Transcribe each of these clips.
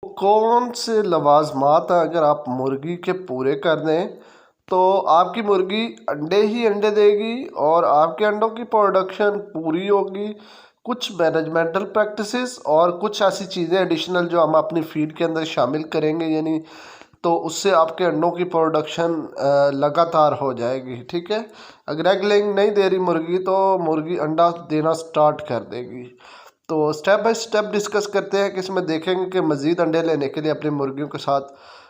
कौन से लवाजमात अगर आप मुर्गी के पूरे कर दें तो आपकी मुर्गी अंडे ही अंडे देगी और आपके अंडों की प्रोडक्शन पूरी होगी। कुछ मैनेजमेंटल प्रैक्टिसेस और कुछ ऐसी चीज़ें एडिशनल जो हम अपनी फीड के अंदर शामिल करेंगे, यानी तो उससे आपके अंडों की प्रोडक्शन लगातार हो जाएगी। ठीक है, अगर एग लेइंग नहीं दे रही मुर्गी तो मुर्गी अंडा देना स्टार्ट कर देगी। तो स्टेप बाय स्टेप डिस्कस करते हैं कि इसमें देखेंगे कि मज़ीद अंडे लेने के लिए अपनी मुर्गियों के साथ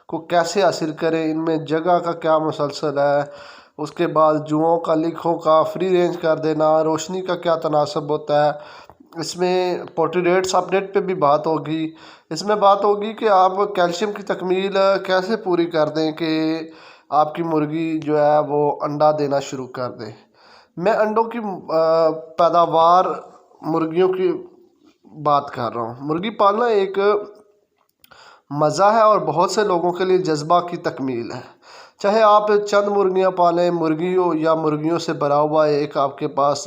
को कैसे हासिल करें, इनमें जगह का क्या मुसलसल है, उसके बाद जुओं का लिखों का फ्री रेंज कर देना, रोशनी का क्या तनासब होता है, इसमें पोल्ट्री रेट्स अपडेट पे भी बात होगी। इसमें बात होगी कि आप कैल्शियम की तकमील कैसे पूरी कर दें कि आपकी मुर्गी जो है वो अंडा देना शुरू कर दे। मैं अंडों की पैदावार मुर्गियों की बात कर रहा हूँ। मुर्गी पालना एक मज़ा है और बहुत से लोगों के लिए जज्बा की तकमील है। चाहे आप चंद मुर्गियाँ पालें, मुर्गी हो या मुर्गियों से भरा हुआ एक आपके पास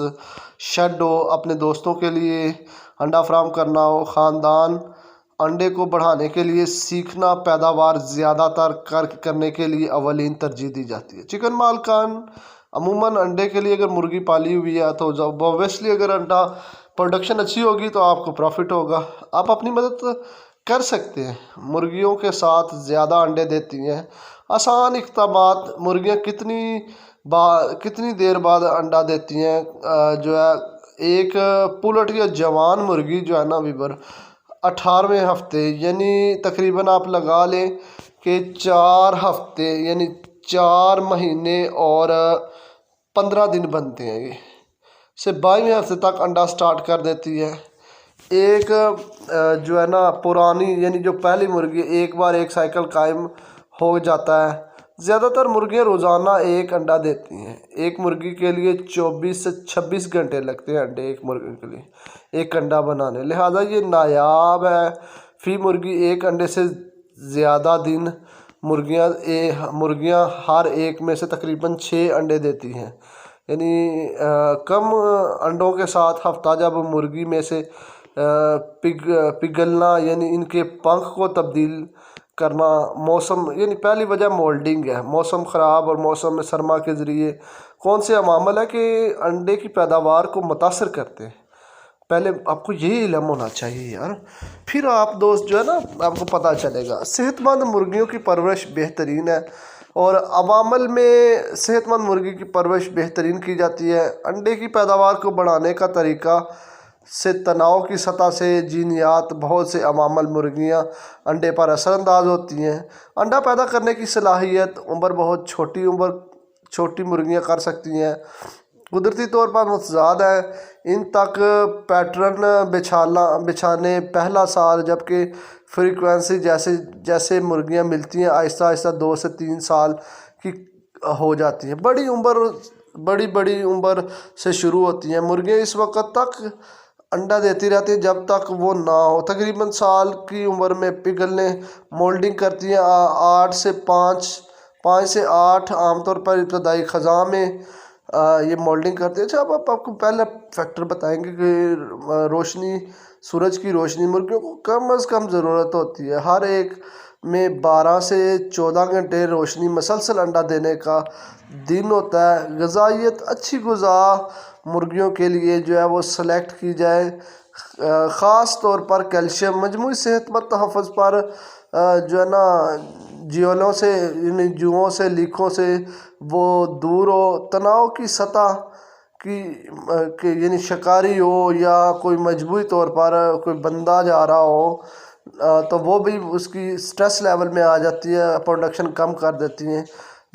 शेड हो, अपने दोस्तों के लिए अंडा फ्राहम करना हो, ख़ानदान अंडे को बढ़ाने के लिए सीखना, पैदावार ज़्यादातर करने के लिए अवलीन तरजीह दी जाती है। चिकन मालकान अमूमन अंडे के लिए अगर मुर्गी पाली हुई है तो जब ऑब्वियसली अगर अंडा प्रोडक्शन अच्छी होगी तो आपको प्रॉफिट होगा। आप अपनी मदद कर सकते हैं। मुर्गियों के साथ ज़्यादा अंडे देती हैं। आसान इक़दामात, मुर्गियाँ कितनी देर बाद अंडा देती हैं, जो है एक पुलट या जवान मुर्गी जो है ना वीवर 18वें हफ्ते यानी तकरीबन आप लगा लें कि 4 हफ्ते यानी 4 महीने और 15 दिन बनते हैं, ये से 22वें हफ्ते तक अंडा स्टार्ट कर देती है। एक जो है ना पुरानी यानी जो पहली मुर्गी एक बार एक साइकिल कायम हो जाता है। ज़्यादातर मुर्गियाँ रोज़ाना एक अंडा देती हैं। एक मुर्गी के लिए 24 से 26 घंटे लगते हैं अंडे एक मुर्गी के लिए एक अंडा बनाने, लिहाजा ये नायाब है। फी मुर्गी एक अंडे से ज़्यादा दिन मुर्गियाँ हर एक में से तकरीबन 6 अंडे देती हैं, यानी कम अंडों के साथ हफ्ता जब मुर्गी में से पिघलना यानी इनके पंख को तब्दील करना, मौसम यानी पहली वजह मोल्डिंग है। मौसम ख़राब और मौसम सरमा के ज़रिए कौन से अवामल है कि अंडे की पैदावार को मुतासर करते हैं, पहले आपको यही इल्म होना चाहिए यार। फिर आप दोस्त जो है ना आपको पता चलेगा। सेहतमंद मुर्गियों की परवरिश बेहतरीन है और अवामल में सेहतमंद मुर्गी की परवरिश बेहतरीन की जाती है। अंडे की पैदावार को बढ़ाने का तरीका से तनाव की सतह से जीनियात, बहुत से अवामल मुर्गियाँ अंडे पर असरअंदाज होती हैं। अंडा पैदा करने की सलाहियत उम्र बहुत छोटी मुर्गियाँ कर सकती हैं, कुदरती तौर पर मुतज़ाद है। इन तक पैटर्न बिछाने पहला साल, जबकि फ्रीक्वेंसी जैसे जैसे मुर्गियाँ मिलती हैं आहिस्ता आहिस्ता 2 से 3 साल की हो जाती हैं। बड़ी उम्र से शुरू होती हैं। मुर्गियाँ इस वक्त तक अंडा देती रहती हैं जब तक वो ना हो। तकरीबन साल की उम्र में पिघलने मोल्डिंग करती हैं। 5 से 8 आमतौर पर इब्तदाई ख़ज़ां में ये मोल्डिंग करते हैं। अच्छा, अब आपको पहला फैक्टर बताएंगे कि रोशनी, सूरज की रोशनी मुर्गियों को कम अज़ कम ज़रूरत होती है। हर एक में 12 से 14 घंटे रोशनी मसलसल अंडा देने का दिन होता है। ग़िज़ाइयत, अच्छी ग़िज़ा मुर्गियों के लिए जो है वो सेलेक्ट की जाए, ख़ास तौर पर कैल्शियम। मजमूई सेहतमंद तहफ़्फ़ुज़ पर जो है ना जुओं से लीखों से वो दूर हो। तनाव की सतह की यानी शिकारी हो या कोई मजबूरी तौर पर कोई बंदा जा रहा हो तो वो भी उसकी स्ट्रेस लेवल में आ जाती है, प्रोडक्शन कम कर देती हैं।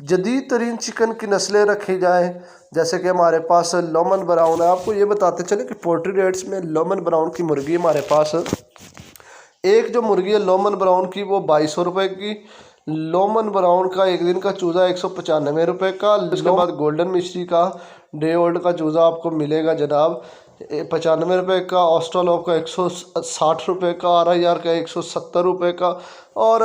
जदीद तरीन चिकन की नस्लें रखी जाएँ, जैसे कि हमारे पास लोमन ब्राउन है। आपको ये बताते चले कि पोल्ट्री रेट्स में लोमन ब्राउन की मुर्गी हमारे पास एक जो मुर्गी है लोमन ब्राउन की वो 2200 रुपये की। लोमन ब्राउन का एक दिन का चूज़ा 195 रुपये का। उसके बाद गोल्डन मिश्री का डे ओल्ड का चूज़ा आपको मिलेगा जनाब 95 रुपये का। ऑस्ट्रेलोप का 160 रुपये का। RIR का 170 रुपये का। और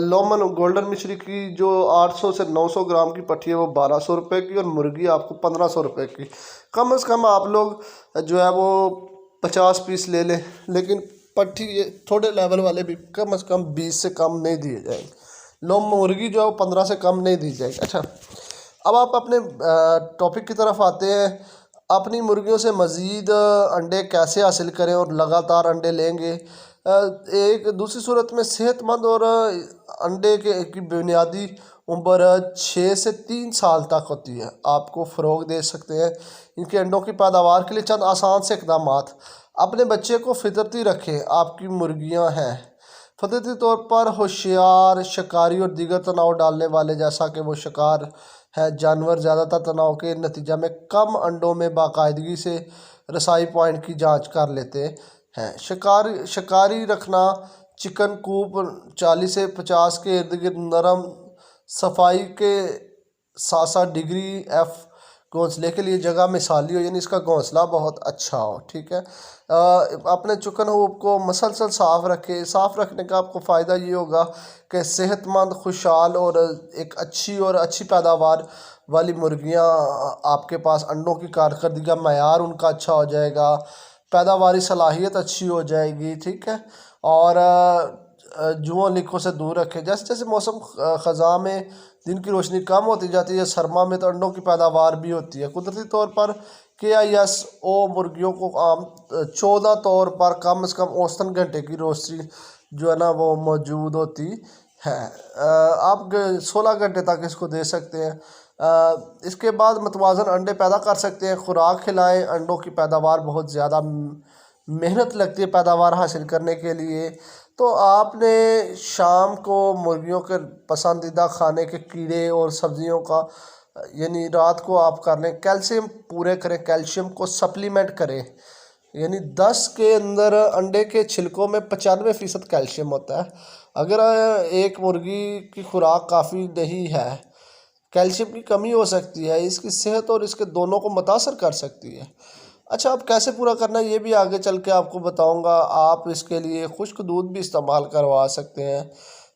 लोमन गोल्डन मिश्री की जो 800 से 900 ग्राम की पट्टी है वो 1200 रुपये की। और मुर्गी आपको 1500 रुपये की। कम अज़ कम आप लोग जो है वो 50 पीस ले लें, लेकिन पट्टी ये थोड़े लेवल वाले भी कम से कम 20 से कम नहीं दिए जाएंगे। लो मुर्गी जो है वो 15 से कम नहीं दी जाएगी। अच्छा, अब आप अपने टॉपिक की तरफ आते हैं। अपनी मुर्गियों से मज़ीद अंडे कैसे हासिल करें और लगातार अंडे लेंगे। एक दूसरी सूरत में सेहतमंद और अंडे की बुनियादी उम्र 6 से 3 साल तक होती है। आपको फ़रोग दे सकते हैं इनके अंडों की पैदावार के लिए चंद आसान से इक़दामात। अपने बच्चे को फितरती रखें। आपकी मुर्गियां हैं फितरती तौर पर होशियार, शिकारी और दीगर तनाव डालने वाले, जैसा कि वो शिकार है जानवर ज़्यादातर तनाव के नतीजा में कम अंडों में बाकायदगी से रसाई पॉइंट की जांच कर लेते हैं। शिकारी रखना। चिकन कूप 40 से 50 के इर्द गिर्द नरम सफाई के 60 डिग्री F घोंसले के लिए जगह मिसाली हो, यानी इसका घोंसला बहुत अच्छा हो। ठीक है। अपने चिकन हूप को मसलसल साफ़ रखें। साफ़ रखने का आपको फ़ायदा ये होगा कि सेहतमंद, खुशहाल और एक अच्छी पैदावार वाली मुर्गियां आपके पास, अंडों की कारकर्दगी का मयार उनका अच्छा हो जाएगा, पैदावारी सलाहियत अच्छी हो जाएगी। ठीक है। और जुओं लिखों से दूर रखें। जैसे जैसे मौसम ख़ज़ां में दिन की रोशनी कम होती जाती है, सरमा में तो अंडों की पैदावार भी होती है। कुदरती तौर पर KISO मुर्गियों को आम 14 तौर पर कम से कम औसतन घंटे की रोशनी जो है ना वो मौजूद होती है। आप 16 घंटे तक इसको दे सकते हैं। इसके बाद मतवाज़न अंडे पैदा कर सकते हैं। खुराक खिलाएं। अंडों की पैदावार बहुत ज़्यादा मेहनत लगती है पैदावार हासिल करने के लिए, तो आपने शाम को मुर्गियों के पसंदीदा खाने के कीड़े और सब्जियों का, यानी रात को आप कर लें। कैल्शियम पूरे करें, कैल्शियम को सप्लीमेंट करें। यानी 10 के अंदर अंडे के छिलकों में 95% कैल्शियम होता है। अगर एक मुर्गी की खुराक काफ़ी नहीं है, कैल्शियम की कमी हो सकती है, इसकी सेहत और इसके दोनों को मुतासर कर सकती है। अच्छा, अब कैसे पूरा करना है ये भी आगे चल के आपको बताऊंगा। आप इसके लिए खुश्क दूध भी इस्तेमाल करवा सकते हैं।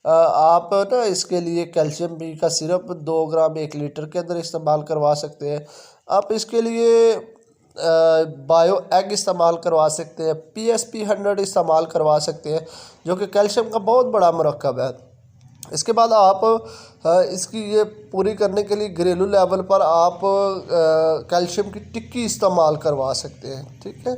आप ना इसके लिए कैल्शियम बी का सिरप 2 ग्राम 1 लीटर के अंदर इस्तेमाल करवा सकते हैं। आप इसके लिए बायो एग इस्तेमाल करवा सकते हैं। PSP 100 इस्तेमाल करवा सकते हैं, जो कि कैल्शियम का बहुत बड़ा मरकब है। इसके बाद आप इसकी ये पूरी करने के लिए घरेलू लेवल पर आप कैल्शियम की टिक्की इस्तेमाल करवा सकते हैं। ठीक है।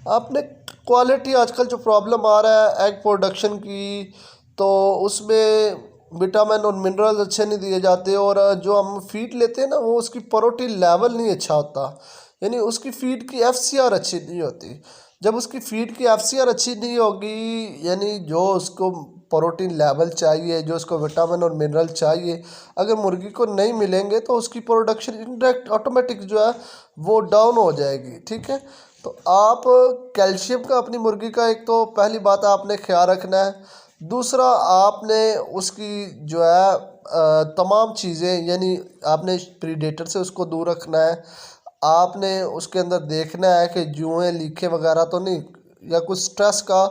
आपने क्वालिटी, आजकल जो प्रॉब्लम आ रहा है एग प्रोडक्शन की, तो उसमें विटामिन और मिनरल्स अच्छे नहीं दिए जाते, और जो हम फीड लेते हैं ना वो उसकी प्रोटीन लेवल नहीं अच्छा होता, यानी उसकी फीड की FCR अच्छी नहीं होती। जब उसकी फीड की FCR अच्छी नहीं होगी, यानी जो उसको प्रोटीन लेवल चाहिए, जो उसको विटामिन और मिनरल चाहिए, अगर मुर्गी को नहीं मिलेंगे तो उसकी प्रोडक्शन इंडायरेक्ट ऑटोमेटिक जो है वो डाउन हो जाएगी। ठीक है। तो आप कैल्शियम का अपनी मुर्गी का, एक तो पहली बात आपने ख्याल रखना है। दूसरा, आपने उसकी जो है तमाम चीज़ें, यानी आपने प्रीडेटर से उसको दूर रखना है। आपने उसके अंदर देखना है कि जुएँ लीखे वगैरह तो नहीं, या कुछ स्ट्रेस का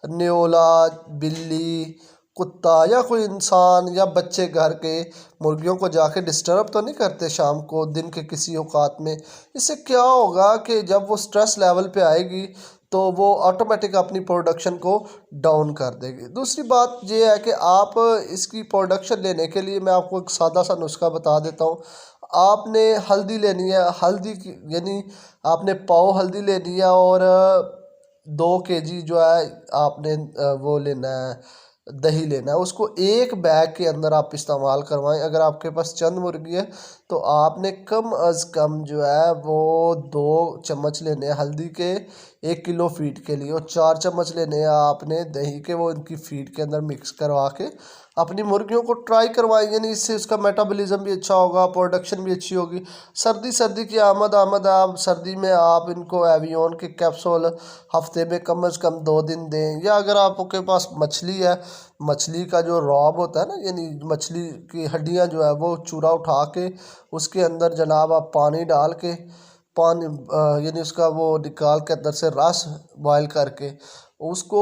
न्योला, बिल्ली, कुत्ता या कोई इंसान या बच्चे घर के मुर्गियों को जाके डिस्टर्ब तो नहीं करते शाम को दिन के किसी औकात में। इससे क्या होगा कि जब वो स्ट्रेस लेवल पे आएगी तो वो ऑटोमेटिक अपनी प्रोडक्शन को डाउन कर देगी। दूसरी बात ये है कि आप इसकी प्रोडक्शन लेने के लिए मैं आपको एक सादा सा नुस्खा बता देता हूँ। आपने हल्दी लेनी है, हल्दी की यानी आपने पाव हल्दी लेनी है, और 2 kg जो है आपने वो लेना है, दही लेना है। उसको एक बैग के अंदर आप इस्तेमाल करवाएं। अगर आपके पास चंद मुर्गी है तो आपने कम अज़ कम जो है वो 2 चम्मच लेने हैं हल्दी के 1 किलो फीड के लिए, और 4 चम्मच लेने हैं आपने दही के, वो इनकी फीड के अंदर मिक्स करवा के अपनी मुर्गियों को ट्राई करवाएं। यानी इससे उसका मेटाबॉलिज्म भी अच्छा होगा, प्रोडक्शन भी अच्छी होगी। सर्दी की आमद आप सर्दी में आप इनको एवियन के कैप्सूल हफ्ते में कम से कम 2 दिन दें। या अगर आपके पास मछली है, मछली का जो रॉब होता है ना, यानी मछली की हड्डियां जो है वो चूरा उठा के उसके अंदर जनाब आप पानी डाल के, पानी यानी उसका वो निकाल के अंदर से रस बॉयल करके उसको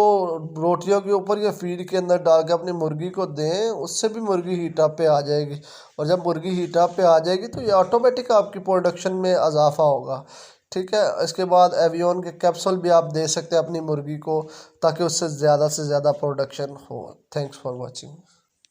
रोटियों के ऊपर या फीड के अंदर डाल के अपनी मुर्गी को दें। उससे भी मुर्गी हीट अप पे आ जाएगी, और जब मुर्गी हीट अप पे आ जाएगी तो ये ऑटोमेटिक आपकी प्रोडक्शन में इजाफा होगा। ٹھیک ہے، اس کے بعد ایویون کے کیپسول بھی آپ دے سکتے ہیں اپنی مرغی کو، تاکہ اس سے زیادہ production who. Thanks for watching.